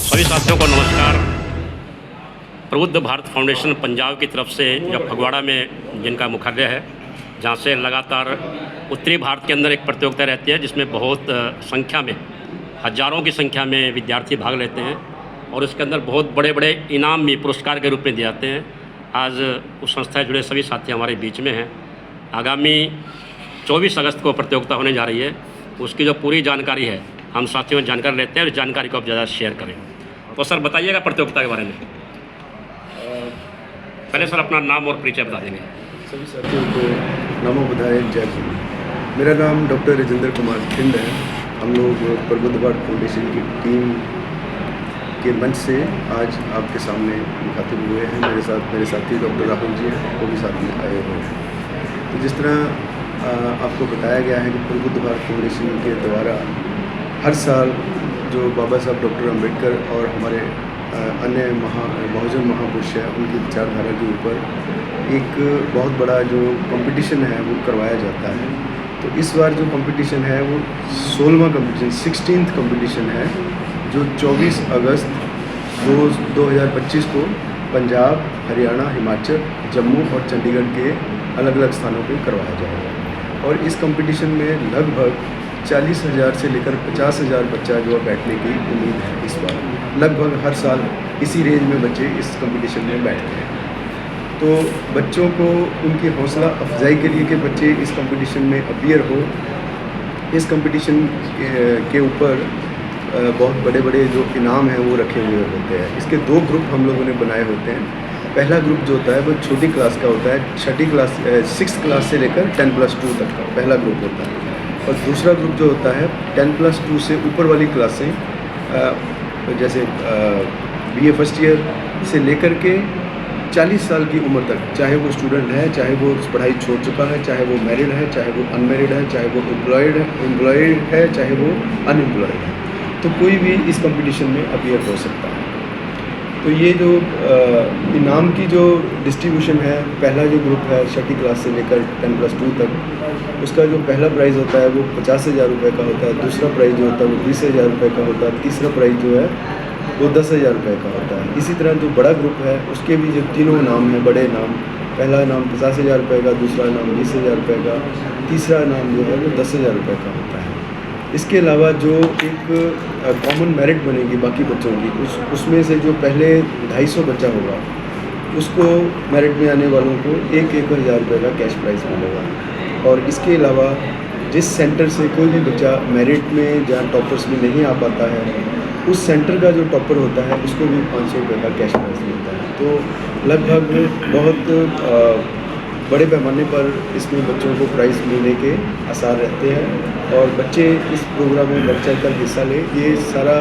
सभी साथियों को नमस्कार। प्रबुद्ध भारत फाउंडेशन पंजाब की तरफ से जो फगवाड़ा में जिनका मुख्यालय है, जहाँ से लगातार उत्तरी भारत के अंदर एक प्रतियोगिता रहती है जिसमें बहुत संख्या में, हज़ारों की संख्या में विद्यार्थी भाग लेते हैं और इसके अंदर बहुत बड़े बड़े इनाम भी पुरस्कार के रूप में दिए जाते हैं। आज उस संस्था से जुड़े सभी साथी हमारे बीच में हैं। आगामी 24 अगस्त को प्रतियोगिता होने जा रही है, उसकी जो पूरी जानकारी है हम साथियों में जानकारी लेते हैं और इस जानकारी को आप ज़्यादा शेयर करें। तो सर बताइएगा प्रतियोगिता के बारे में। पहले सर अपना नाम और परिचय बता देंगे। सभी साथियों को नमो बुधाय, जय हिंद। मेरा नाम डॉक्टर राजेंद्र कुमार खिंड है। हम लोग प्रबुद्ध भारत फाउंडेशन की टीम के मंच से आज आपके सामने मुखातिब हुए हैं। मेरे साथ मेरे साथी डॉक्टर राहुल जी हैं, वो भी साथ में आए हुए हैं। तो जिस तरह आपको बताया गया है कि प्रबुद्ध भारत फाउंडेशन के द्वारा हर साल जो बाबा साहब डॉक्टर अम्बेडकर और हमारे अन्य बहुजन महापुरुष हैं, उनकी विचारधारा के ऊपर एक बहुत बड़ा जो कंपटीशन है वो करवाया जाता है। तो इस बार जो कंपटीशन है वो 16वां कंपटीशन, 16th कंपटीशन है, जो 24 अगस्त 2025 को पंजाब, हरियाणा, हिमाचल, जम्मू और चंडीगढ़ के अलग अलग स्थानों पर करवाया जाएगा। और इस कंपटीशन में लगभग 40,000 से लेकर 50,000 बच्चा जो बैठने की उम्मीद है। इस बार लगभग हर साल इसी रेंज में बच्चे इस कंपटीशन में बैठते हैं। तो बच्चों को उनकी हौसला अफजाई के लिए कि बच्चे इस कंपटीशन में अपीयर हो, इस कंपटीशन के ऊपर बहुत बड़े बड़े जो इनाम हैं वो रखे हुए होते हैं। इसके 2 ग्रुप हम लोगों ने बनाए होते हैं। पहला ग्रुप जो होता है वो छोटी क्लास का होता है, 6th क्लास से लेकर 10+2 तक का पहला ग्रुप होता है। और दूसरा ग्रुप जो होता है 10+2 से ऊपर वाली क्लासें, जैसे BA फर्स्ट ईयर से लेकर के 40 साल की उम्र तक, चाहे वो स्टूडेंट है, चाहे वो पढ़ाई छोड़ चुका है, चाहे वो मैरिड है, चाहे वो अनमैरिड है, चाहे वो एम्प्लॉयड है, चाहे वो अनएम्प्लॉयड है, तो कोई भी इस कंपटीशन में अपीयर हो सकता है। तो ये जो इनाम की जो डिस्ट्रीब्यूशन है, पहला जो ग्रुप है 6ठी क्लास से लेकर 10+2 तक, उसका जो पहला प्राइज़ होता है वो 50,000 रुपये का होता है। दूसरा प्राइज़ जो होता है वो 20,000 रुपये का होता है। तीसरा प्राइज़ जो है वो 10,000 रुपये का होता है। इसी तरह जो बड़ा ग्रुप है उसके भी जो तीनों इनाम हैं, बड़े इनाम, पहला इनाम 50,000 रुपये का, दूसरा इनाम 20,000 रुपये का, तीसरा इनाम जो है वो 10,000 रुपये का होता है। इसके अलावा जो एक कॉमन मेरिट बनेगी बाकी बच्चों की, उसमें से जो पहले 250 बच्चा होगा उसको मेरिट में आने वालों को 1,000 रुपये का कैश प्राइज़ मिलेगा। और इसके अलावा जिस सेंटर से कोई भी बच्चा मेरिट में जहाँ टॉपर्स में नहीं आ पाता है, उस सेंटर का जो टॉपर होता है उसको भी 500 रुपये का कैश प्राइज़ मिलता है। तो लगभग बहुत बड़े पैमाने पर इसमें बच्चों को प्राइज़ मिलने के आसार रहते हैं और बच्चे इस प्रोग्राम में बढ़ चढ़ कर हिस्सा लें। ये सारा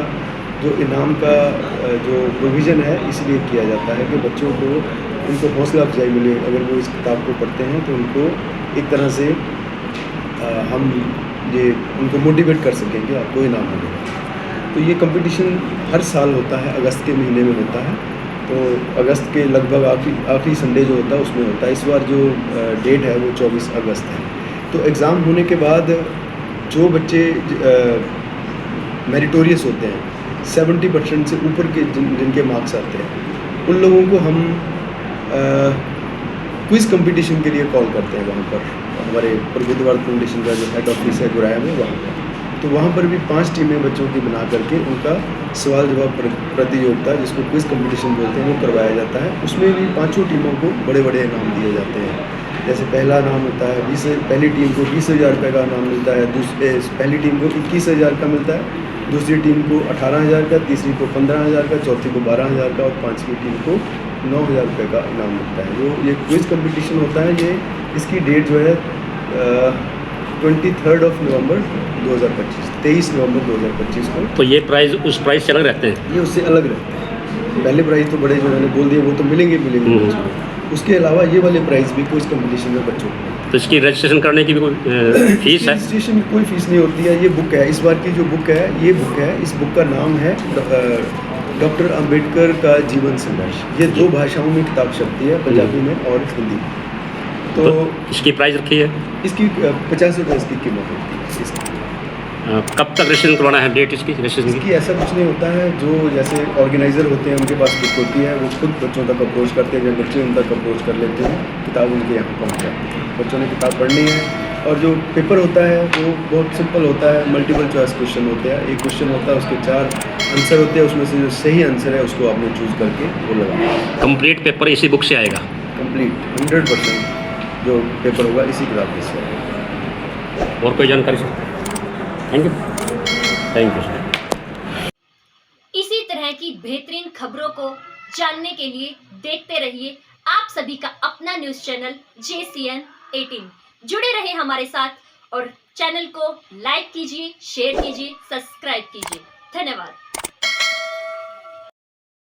जो इनाम का जो प्रोविज़न है इसलिए किया जाता है कि बच्चों को उनको हौसला अफजाई मिले। अगर वो इस किताब को पढ़ते हैं तो उनको एक तरह से हम ये उनको मोटिवेट कर सकें कि आपको इनाम मिलेगा। तो ये कंपटीशन हर साल होता है, अगस्त के महीने में होता है। तो अगस्त के लगभग आखिरी संडे जो होता है उसमें होता है। इस बार जो डेट है वो 24 अगस्त है। तो एग्ज़ाम होने के बाद जो बच्चे मेरिटोरियस होते हैं, 70% से ऊपर के जिनके मार्क्स आते हैं, उन लोगों को हम क्विज़ कंपटीशन के लिए कॉल करते हैं। वहाँ पर हमारे प्रबुद्ध भारत फाउंडेशन का जो हेड ऑफिस है गुराया में, वहाँ पर, तो वहाँ पर भी 5 टीमें बच्चों की बना करके उनका सवाल जवाब प्रतियोगिता, जिसको क्विज़ कंपटीशन बोलते हैं, वो करवाया जाता है। उसमें भी 5 टीमों को बड़े बड़े इनाम दिए जाते हैं। जैसे पहला इनाम होता है पहली टीम को 20,000 रुपये का इनाम मिलता है, पहली टीम को 21,000 का मिलता है, दूसरी टीम को 18,000 का, तीसरी को 15,000 का, चौथी को 12,000 का और 5वीं टीम को 9,000 रुपये का इनाम मिलता है। जो ये क्विज़ कंपटीशन होता है, ये इसकी डेट जो है 23 नवंबर 2025, 23 नवंबर 2025 को। तो ये प्राइज़ उस प्राइज़ से अलग रहते हैं? ये उससे अलग रहते हैं। पहले प्राइज़ तो बड़े जो मैंने बोल दिए वो तो मिलेंगे। उसके अलावा ये वाले प्राइज़ भी कोई कंपटीशन में बच्चों को। तो इसकी रजिस्ट्रेशन करने की भी कोई फीस है? रजिस्ट्रेशन की कोई फ़ीस नहीं होती है। ये बुक है, इस बार की जो बुक है, ये बुक है, इस बुक का नाम है डॉक्टर अम्बेडकर का जीवन संघर्ष। ये 2 भाषाओं में किताब छपती है, पंजाबी में और हिंदी में। तो इसकी प्राइस रखी है? इसकी 50 रुपये इसकी कीमत होती है इसकी। कब तक रजिस्ट्रेशन करवाना है, डेट इसकी रजिस्ट्रेशन की? इसकी ऐसा कुछ नहीं होता है, जो जैसे ऑर्गेनाइज़र होते हैं उनके पास बुक होती है, वो खुद बच्चों तक अप्रोच करते हैं, जब बच्चे उन तक अप्रोच कर लेते हैं, किताब उनके यहाँ पहुँच जाती है। बच्चों ने किताब पढ़नी है, और जो पेपर होता है वो बहुत सिंपल होता है, मल्टीपल चॉइस क्वेश्चन होते हैं। एक क्वेश्चन होता है, उसके 4 आंसर होते हैं, उसमें से जो सही आंसर है उसको आपने चूज़ करके वो लगाना है। कंप्लीट पेपर इसी बुक से आएगा? कंप्लीट 100% जो पेपर होगा इसी किताब से आएगा। और कोई जानकारी सर? Thank you sir. इसी तरह की बेहतरीन खबरों को जानने के लिए देखते रहिए आप सभी का अपना न्यूज़ चैनल JCN 18। जुड़े रहे हमारे साथ और चैनल को लाइक कीजिए, शेयर कीजिए, सब्सक्राइब कीजिए। धन्यवाद।